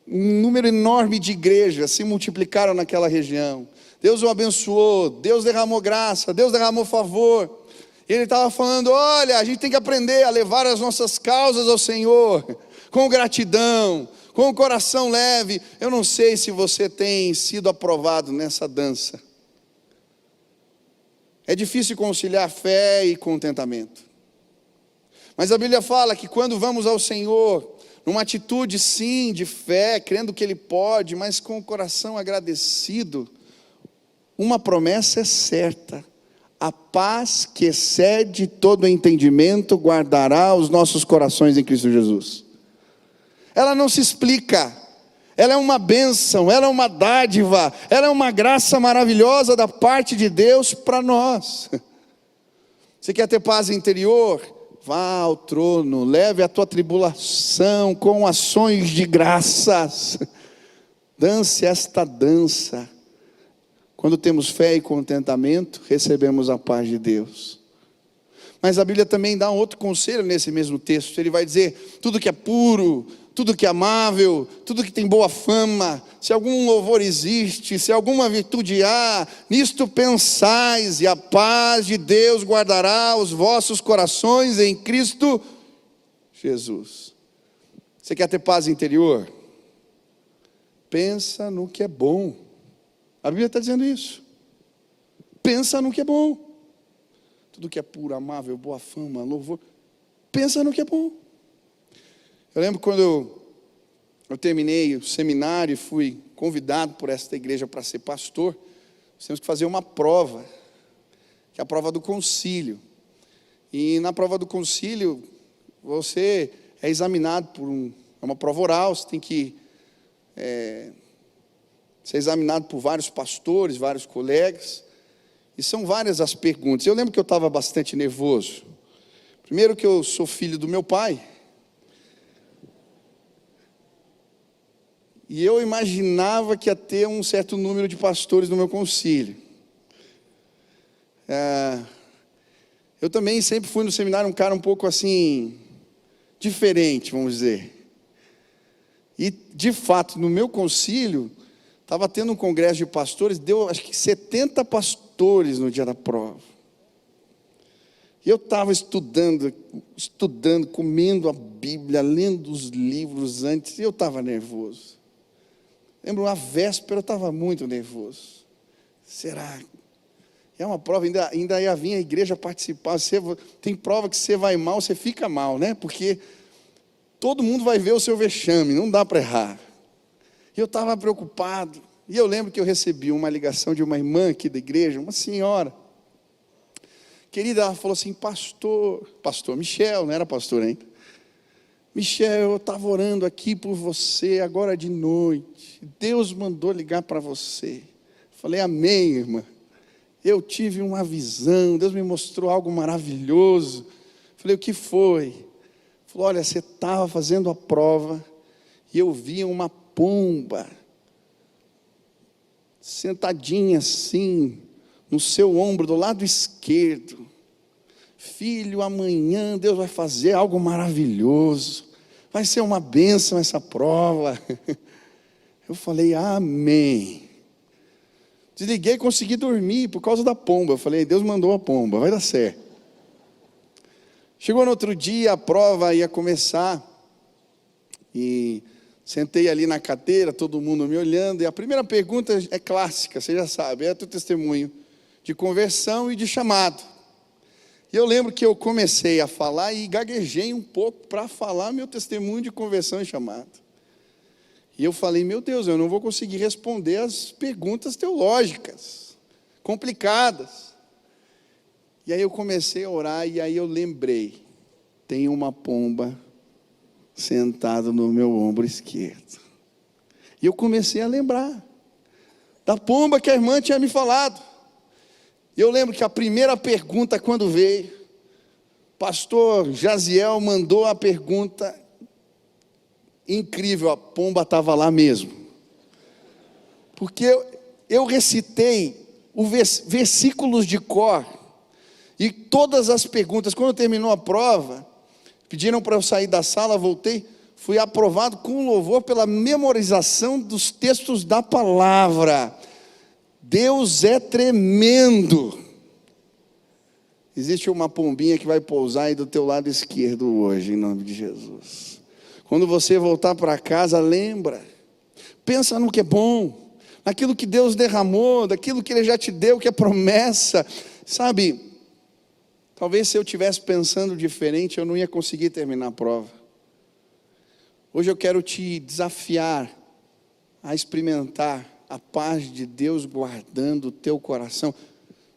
Um número enorme de igrejas se multiplicaram naquela região. Deus o abençoou, Deus derramou graça, Deus derramou favor. E ele estava falando: olha, a gente tem que aprender a levar as nossas causas ao Senhor, com gratidão, com o coração leve. Eu não sei se você tem sido aprovado nessa dança. É difícil conciliar fé e contentamento. Mas a Bíblia fala que quando vamos ao Senhor, numa atitude sim de fé, crendo que Ele pode, mas com o coração agradecido, uma promessa é certa: a paz que excede todo entendimento guardará os nossos corações em Cristo Jesus. Ela não se explica, ela é uma bênção, ela é uma dádiva, ela é uma graça maravilhosa da parte de Deus para nós. Você quer ter paz interior? Vá ao trono, leve a tua tribulação com ações de graças, dance esta dança. Quando temos fé e contentamento, recebemos a paz de Deus. Mas a Bíblia também dá um outro conselho nesse mesmo texto. Ele vai dizer: tudo que é puro, tudo que é amável, tudo que tem boa fama, se algum louvor existe, se alguma virtude há, nisto pensais, e a paz de Deus guardará os vossos corações em Cristo Jesus. Você quer ter paz interior? Pensa no que é bom. A Bíblia está dizendo isso. Pensa no que é bom. Tudo que é puro, amável, boa fama, louvor. Pensa no que é bom. Eu lembro quando eu terminei o seminário e fui convidado por esta igreja para ser pastor, nós temos que fazer uma prova, que é a prova do concílio. E na prova do concílio, você é examinado por é uma prova oral, você tem que ser examinado por vários pastores, vários colegas, e são várias as perguntas. Eu lembro que eu estava bastante nervoso. Primeiro que eu sou filho do meu pai, e eu imaginava que ia ter um certo número de pastores no meu concílio. Eu também sempre fui no seminário um cara um pouco assim, diferente, vamos dizer. E, de fato, no meu concílio, estava tendo um congresso de pastores, deu acho que 70 pastores no dia da prova. E eu estava estudando, comendo a Bíblia, lendo os livros antes, e eu estava nervoso. Lembro, na véspera eu estava muito nervoso. Será? É uma prova, ainda ia vir a igreja participar. Tem prova que você vai mal, você fica mal, né? Porque todo mundo vai ver o seu vexame, não dá para errar. E eu estava preocupado. E eu lembro que eu recebi uma ligação de uma irmã aqui da igreja, uma senhora. Querida, ela falou assim: pastor Michel, não era pastor ainda. Michel, eu estava orando aqui por você agora de noite. Deus mandou ligar para você. Falei: amém, irmã. Eu tive uma visão, Deus me mostrou algo maravilhoso. Falei: o que foi? Falou: olha, você estava fazendo a prova e eu vi uma pomba sentadinha assim no seu ombro do lado esquerdo. Filho, amanhã Deus vai fazer algo maravilhoso, vai ser uma bênção essa prova. Eu falei: amém. Desliguei e consegui dormir por causa da pomba. Eu falei: Deus mandou a pomba, vai dar certo. Chegou no outro dia, a prova ia começar, e sentei ali na cadeira, todo mundo me olhando, e a primeira pergunta é clássica, você já sabe, é teu testemunho de conversão e de chamado. E eu lembro que eu comecei a falar e gaguejei um pouco para falar meu testemunho de conversão e chamado. E eu falei: meu Deus, eu não vou conseguir responder as perguntas teológicas, complicadas. E aí eu comecei a orar, e aí eu lembrei: tem uma pomba sentada no meu ombro esquerdo. E eu comecei a lembrar da pomba que a irmã tinha me falado. E eu lembro que a primeira pergunta, quando veio, pastor Jaziel mandou a pergunta incrível, a pomba estava lá mesmo. Porque eu recitei versículos de cor, e todas as perguntas, quando terminou a prova, pediram para eu sair da sala, voltei, fui aprovado com louvor pela memorização dos textos da palavra. Deus é tremendo. Existe uma pombinha que vai pousar aí do teu lado esquerdo hoje, em nome de Jesus. Quando você voltar para casa, lembra, pensa no que é bom, naquilo que Deus derramou, daquilo que Ele já te deu, que é promessa. Sabe, talvez se eu estivesse pensando diferente, eu não ia conseguir terminar a prova. Hoje eu quero te desafiar a experimentar a paz de Deus guardando o teu coração.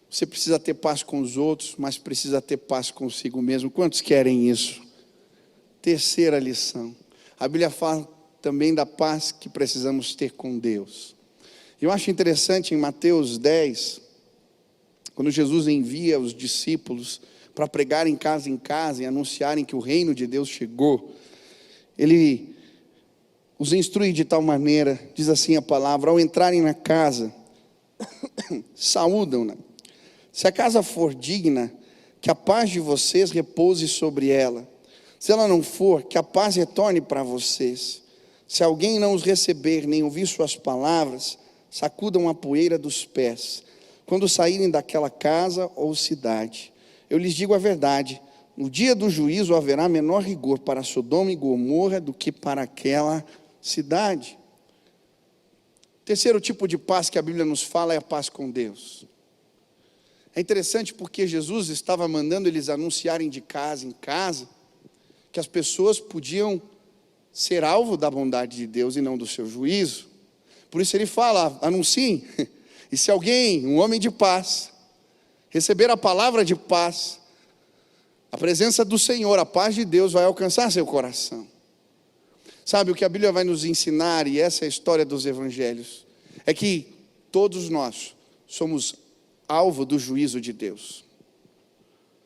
Você precisa ter paz com os outros, mas precisa ter paz consigo mesmo. Quantos querem isso? Terceira lição. A Bíblia fala também da paz que precisamos ter com Deus. Eu acho interessante em Mateus 10, quando Jesus envia os discípulos para pregar em casa e anunciarem que o reino de Deus chegou, Ele os instrui de tal maneira, diz assim a palavra: ao entrarem na casa, saúdam-na. Se a casa for digna, que a paz de vocês repouse sobre ela. Se ela não for, que a paz retorne para vocês. Se alguém não os receber, nem ouvir suas palavras, sacudam a poeira dos pés, quando saírem daquela casa ou cidade. Eu lhes digo a verdade, no dia do juízo haverá menor rigor para Sodoma e Gomorra do que para aquela cidade. Terceiro tipo de paz que a Bíblia nos fala é a paz com Deus. É interessante porque Jesus estava mandando eles anunciarem de casa em casa que as pessoas podiam ser alvo da bondade de Deus e não do seu juízo. Por isso ele fala: anunciem, e se alguém, um homem de paz, receber a palavra de paz, a presença do Senhor, a paz de Deus vai alcançar seu coração. Sabe o que a Bíblia vai nos ensinar, e essa é a história dos evangelhos, é que todos nós somos alvo do juízo de Deus.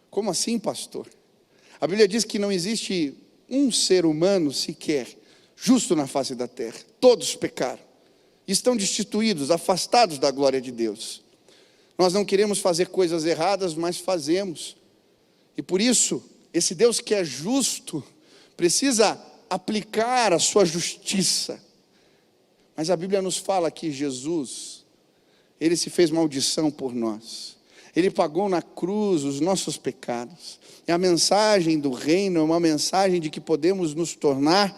Como assim, pastor? A Bíblia diz que não existe um ser humano sequer justo na face da terra. Todos pecaram, estão destituídos, afastados da glória de Deus. Nós não queremos fazer coisas erradas, mas fazemos. E por isso, esse Deus que é justo precisa aplicar a sua justiça. Mas a Bíblia nos fala que Jesus, Ele se fez maldição por nós. Ele pagou na cruz os nossos pecados. E a mensagem do reino é uma mensagem de que podemos nos tornar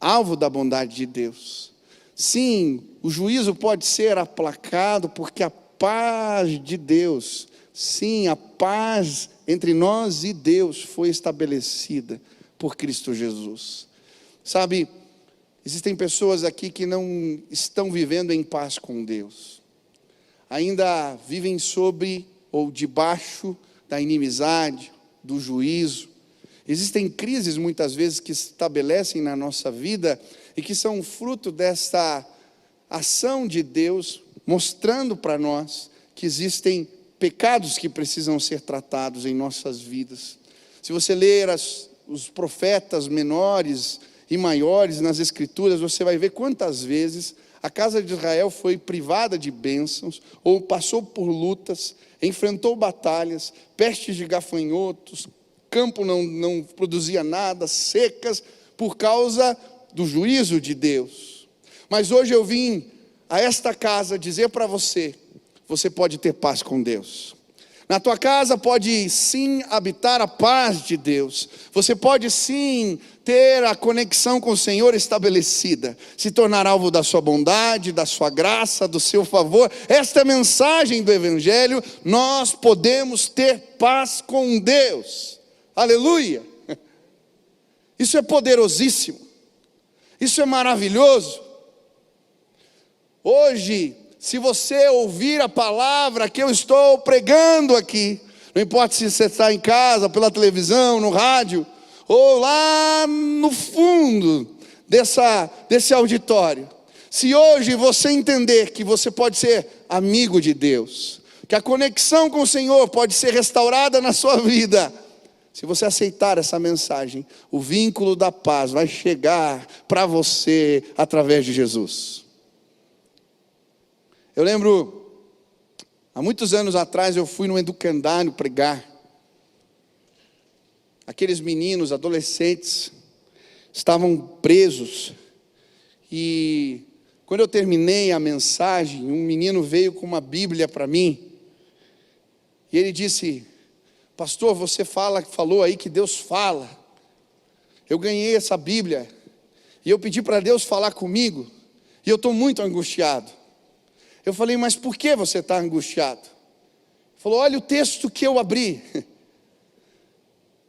alvo da bondade de Deus. Sim, o juízo pode ser aplacado porque a paz de Deus, sim, a paz entre nós e Deus foi estabelecida por Cristo Jesus. Sabe, existem pessoas aqui que não estão vivendo em paz com Deus. Ainda vivem sobre ou debaixo da inimizade, do juízo. Existem crises muitas vezes que se estabelecem na nossa vida e que são fruto dessa ação de Deus, mostrando para nós que existem pecados que precisam ser tratados em nossas vidas. Se você ler os profetas menores e maiores nas Escrituras, você vai ver quantas vezes a casa de Israel foi privada de bênçãos, ou passou por lutas, enfrentou batalhas, pestes de gafanhotos, campo não produzia nada, secas, por causa do juízo de Deus. Mas hoje eu vim a esta casa dizer para você: você pode ter paz com Deus. Na tua casa pode sim habitar a paz de Deus. Você pode sim ter a conexão com o Senhor estabelecida, se tornar alvo da sua bondade, da sua graça, do seu favor. Esta é a mensagem do Evangelho. Nós podemos ter paz com Deus. Aleluia! Isso é poderosíssimo. Isso é maravilhoso. Hoje, se você ouvir a palavra que eu estou pregando aqui, não importa se você está em casa, pela televisão, no rádio, ou lá no fundo desse auditório, se hoje você entender que você pode ser amigo de Deus, que a conexão com o Senhor pode ser restaurada na sua vida, se você aceitar essa mensagem, o vínculo da paz vai chegar para você através de Jesus. Eu lembro, há muitos anos atrás eu fui no educandário pregar. Aqueles meninos, adolescentes, estavam presos. E quando eu terminei a mensagem, um menino veio com uma Bíblia para mim. E ele disse: pastor, você falou aí que Deus fala. Eu ganhei essa Bíblia e eu pedi para Deus falar comigo. E eu estou muito angustiado. Eu falei: mas por que você está angustiado? Ele falou: olha o texto que eu abri.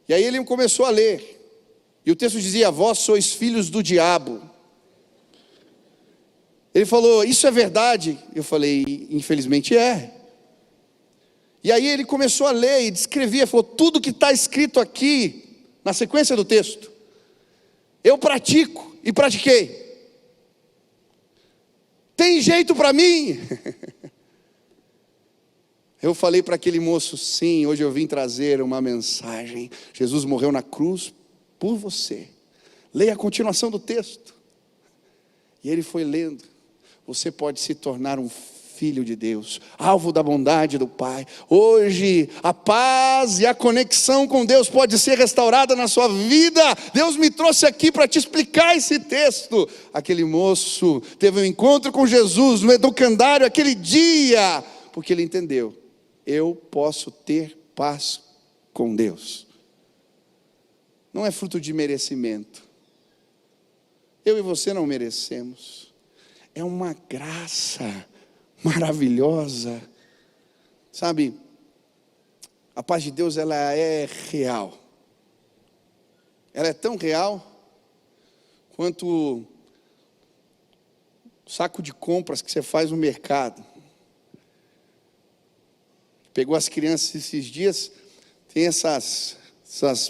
E aí ele começou a ler. E o texto dizia: vós sois filhos do diabo. Ele falou: isso é verdade? Eu falei: infelizmente é. E aí ele começou a ler e descrevia, falou: tudo que está escrito aqui, na sequência do texto, eu pratico e pratiquei. Tem jeito para mim? Eu falei para aquele moço: sim, hoje eu vim trazer uma mensagem. Jesus morreu na cruz por você. Leia a continuação do texto. E ele foi lendo. Você pode se tornar um filho de Deus, alvo da bondade do Pai. Hoje a paz e a conexão com Deus pode ser restaurada na sua vida. Deus me trouxe aqui para te explicar esse texto. Aquele moço teve um encontro com Jesus no educandário aquele dia, porque ele entendeu: eu posso ter paz com Deus. Não é fruto de merecimento. Eu e você não merecemos. É uma graça maravilhosa. Sabe, a paz de Deus, ela é real. Ela é tão real quanto o saco de compras que você faz no mercado. Pegou as crianças esses dias, tem essas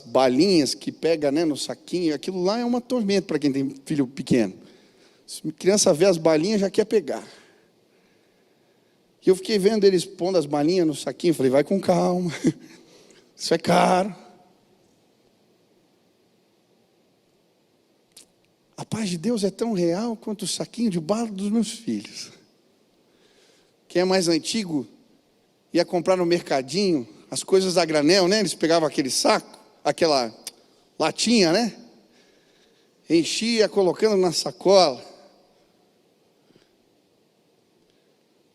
balinhas que pega, né, no saquinho. Aquilo lá é uma tormenta para quem tem filho pequeno. Se a criança vê as balinhas, já quer pegar. E eu fiquei vendo eles pondo as balinhas no saquinho. Falei: vai com calma, isso é caro. A paz de Deus é tão real quanto o saquinho de bala dos meus filhos. Quem é mais antigo ia comprar no mercadinho as coisas a granel, né? Eles pegavam aquele saco, aquela latinha, né? Enchia, colocando na sacola.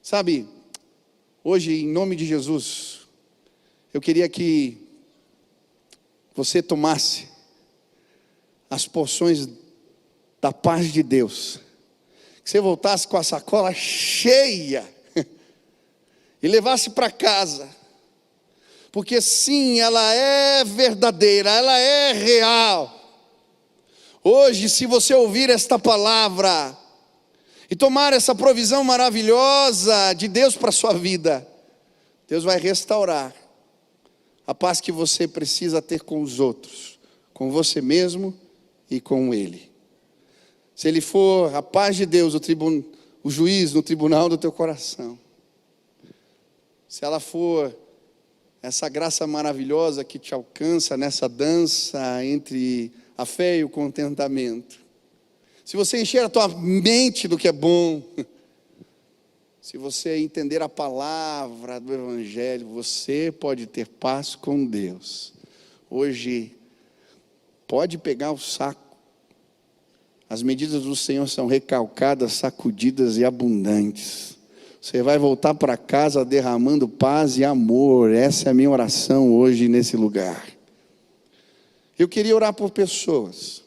Sabe, hoje, em nome de Jesus, eu queria que você tomasse as porções da paz de Deus, que você voltasse com a sacola cheia e levasse para casa, porque sim, ela é verdadeira, ela é real. Hoje, se você ouvir esta palavra e tomar essa provisão maravilhosa de Deus para a sua vida, Deus vai restaurar a paz que você precisa ter com os outros, com você mesmo e com Ele. Se Ele for a paz de Deus, o juiz no tribunal do teu coração, se ela for essa graça maravilhosa que te alcança nessa dança entre a fé e o contentamento, se você encher a tua mente do que é bom, se você entender a palavra do Evangelho, você pode ter paz com Deus. Hoje, pode pegar o saco. As medidas do Senhor são recalcadas, sacudidas e abundantes. Você vai voltar para casa derramando paz e amor. Essa é a minha oração hoje nesse lugar. Eu queria orar por pessoas.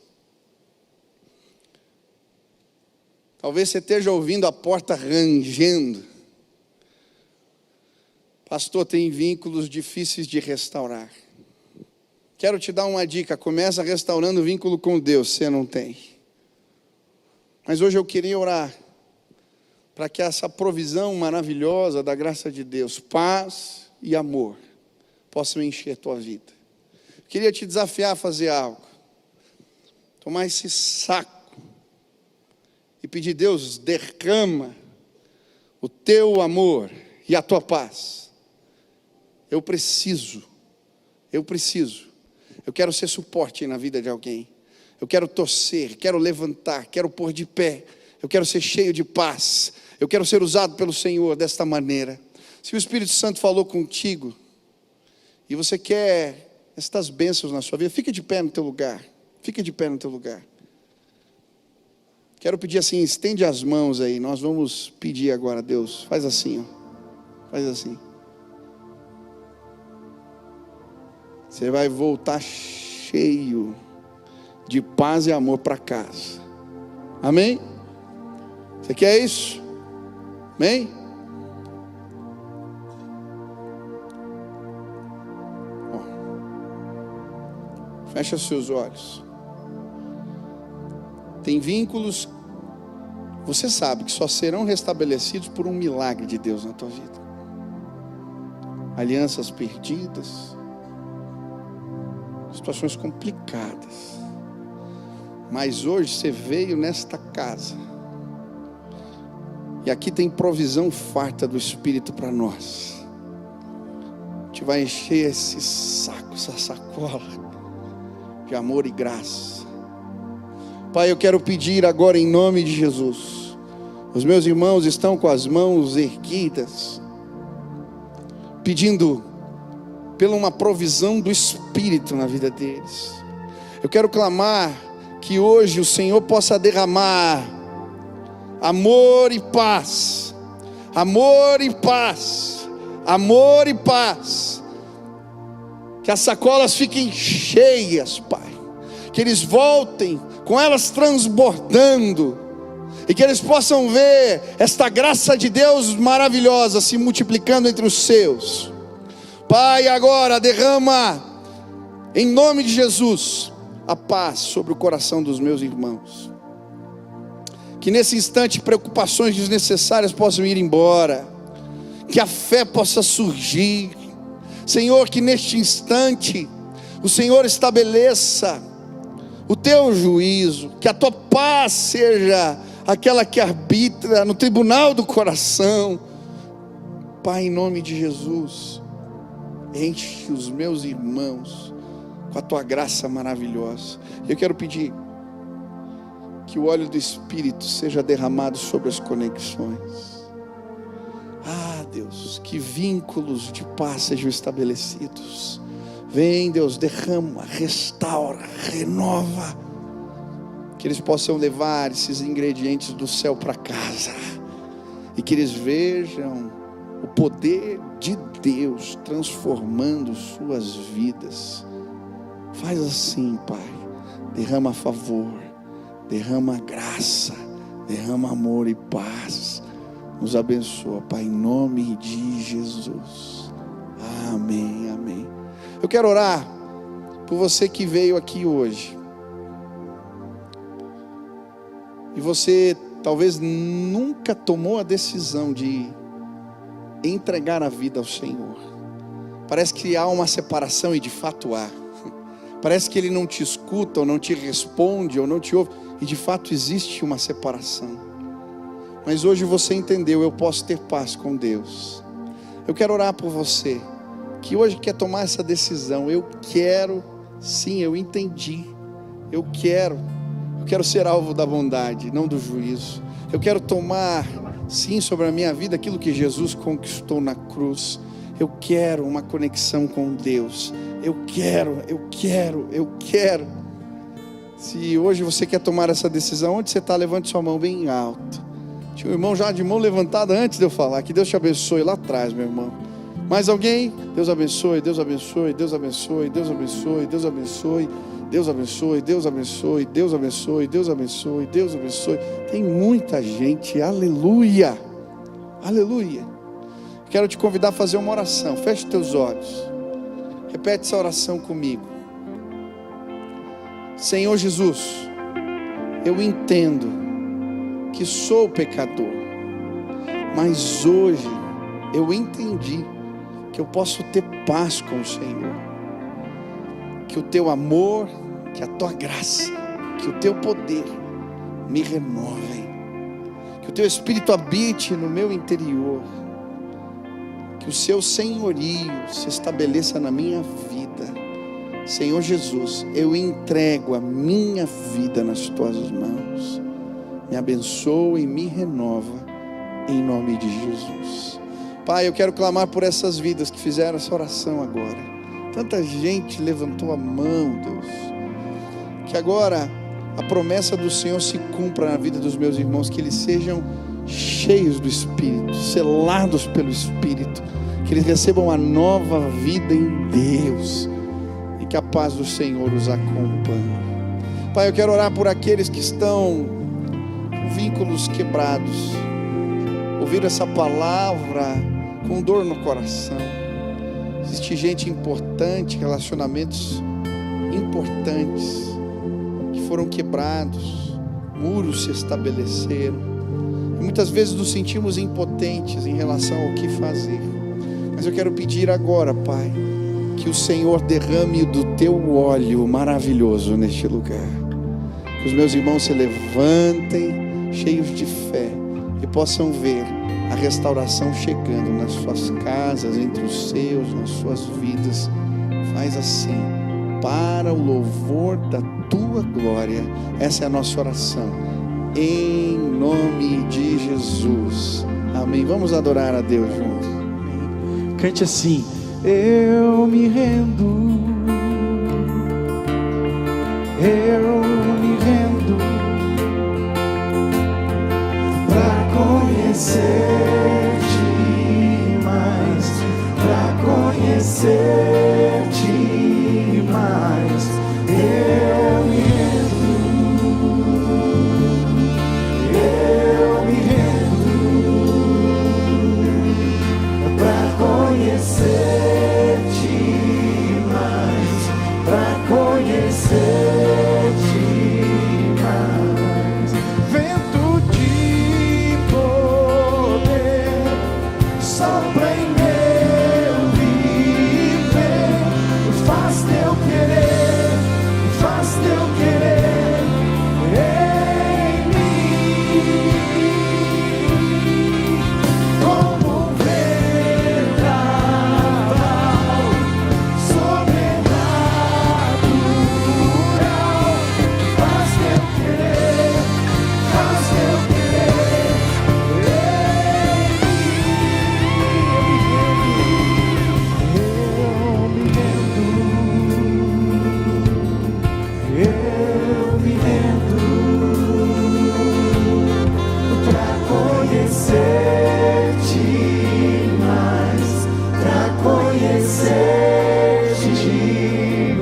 Talvez você esteja ouvindo a porta rangendo. Pastor, tem vínculos difíceis de restaurar. Quero te dar uma dica: começa restaurando o vínculo com Deus, você não tem. Mas hoje eu queria orar para que essa provisão maravilhosa da graça de Deus, paz e amor, possam encher a tua vida. Queria te desafiar a fazer algo. Tomar esse saco e pedir: Deus, derrama o teu amor e a tua paz. Eu quero ser suporte na vida de alguém. Eu quero torcer, quero levantar, quero pôr de pé. Eu quero ser cheio de paz. Eu quero ser usado pelo Senhor desta maneira. Se o Espírito Santo falou contigo e você quer estas bênçãos na sua vida, fique de pé no teu lugar. Fique de pé no teu lugar. Quero pedir assim: estende as mãos aí. Nós vamos pedir agora a Deus. Faz assim, ó. Faz assim. Você vai voltar cheio de paz e amor para casa. Amém? Você quer isso? Amém? Ó. Fecha seus olhos. Tem vínculos, você sabe, que só serão restabelecidos por um milagre de Deus na tua vida. Alianças perdidas, situações complicadas. Mas hoje você veio nesta casa, e aqui tem provisão farta do Espírito para nós. A gente vai encher esse saco, essa sacola de amor e graça. Pai, eu quero pedir agora em nome de Jesus. Os meus irmãos estão com as mãos erguidas, pedindo pela uma provisão do Espírito na vida deles. Eu quero clamar que hoje o Senhor possa derramar amor e paz, amor e paz, amor e paz. Que as sacolas fiquem cheias, Pai. Que eles voltem com elas transbordando, e que eles possam ver esta graça de Deus maravilhosa se multiplicando entre os seus. Pai, agora derrama em nome de Jesus a paz sobre o coração dos meus irmãos. Que nesse instante preocupações desnecessárias possam ir embora, que a fé possa surgir. Senhor, que neste instante o Senhor estabeleça o teu juízo, que a tua paz seja aquela que arbitra no tribunal do coração. Pai, em nome de Jesus, enche os meus irmãos com a tua graça maravilhosa. Eu quero pedir que o óleo do Espírito seja derramado sobre as conexões. Deus, que vínculos de paz sejam estabelecidos. Vem, Deus, derrama, restaura, renova. Que eles possam levar esses ingredientes do céu para casa, e que eles vejam o poder de Deus transformando suas vidas. Faz assim, Pai. Derrama favor, derrama graça, derrama amor e paz. Nos abençoa, Pai, em nome de Jesus. Amém, amém. Eu quero orar por você que veio aqui hoje, e você talvez nunca tomou a decisão de entregar a vida ao Senhor. Parece que há uma separação, e de fato há. Parece que Ele não te escuta, ou não te responde, ou não te ouve, e de fato existe uma separação. Mas hoje você entendeu, eu posso ter paz com Deus. Eu quero orar por você que hoje quer tomar essa decisão. Eu quero, sim, eu entendi. Eu quero ser alvo da bondade, não do juízo. Eu quero tomar, sim, sobre a minha vida aquilo que Jesus conquistou na cruz. Eu quero uma conexão com Deus. Eu quero. Se hoje você quer tomar essa decisão, onde você está? Levante sua mão bem alto. Tinha um irmão já de mão levantada antes de eu falar. Que Deus te abençoe lá atrás, meu irmão. Mais alguém? Deus abençoe, Deus abençoe, Deus abençoe, Deus abençoe, Deus abençoe, Deus abençoe, Deus abençoe, Deus abençoe, Deus abençoe, Deus abençoe. Tem muita gente, aleluia, aleluia. Quero te convidar a fazer uma oração. Feche teus olhos, repete essa oração comigo. Senhor Jesus, eu entendo que sou pecador, mas hoje eu entendi que eu posso ter paz com o Senhor, que o teu amor, que a tua graça, que o teu poder me renovem, que o teu Espírito habite no meu interior, que o seu senhorio se estabeleça na minha vida. Senhor Jesus, eu entrego a minha vida nas tuas mãos. Me abençoa e me renova, em nome de Jesus. Pai, eu quero clamar por essas vidas que fizeram essa oração agora. Tanta gente levantou a mão, Deus. Que agora a promessa do Senhor se cumpra na vida dos meus irmãos, que eles sejam cheios do Espírito, selados pelo Espírito, que eles recebam a nova vida em Deus, e que a paz do Senhor os acompanhe. Pai, eu quero orar por aqueles que estão com vínculos quebrados, ouviram essa palavra com dor no coração. Existe gente importante, relacionamentos importantes que foram quebrados, muros se estabeleceram, e muitas vezes nos sentimos impotentes em relação ao que fazer. Mas eu quero pedir agora, Pai, que o Senhor derrame do teu óleo maravilhoso neste lugar, que os meus irmãos se levantem cheios de fé e possam ver a restauração chegando nas suas casas, entre os seus, nas suas vidas. Faz assim, para o louvor da tua glória. Essa é a nossa oração, em nome de Jesus, amém. Vamos adorar a Deus juntos. Cante assim: eu me rendo, eu me rendo, pra conhecer-te mais, pra conhecer-te mais. Eu me rendo, eu me rendo, pra conhecer-te mais, pra conhecer-te mais. Vento de poder sopra em meu viver, faz teu querer, faz teu querer em mim, como um vendaval sobrenatural. Faz teu querer eu me rendo, pra conhecer-te mais, pra conhecer-te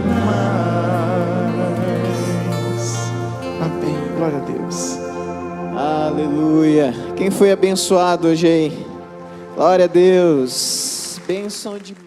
mais. Amém, glória a Deus. Aleluia. Quem foi abençoado hoje aí? Glória a Deus. Bênção demais.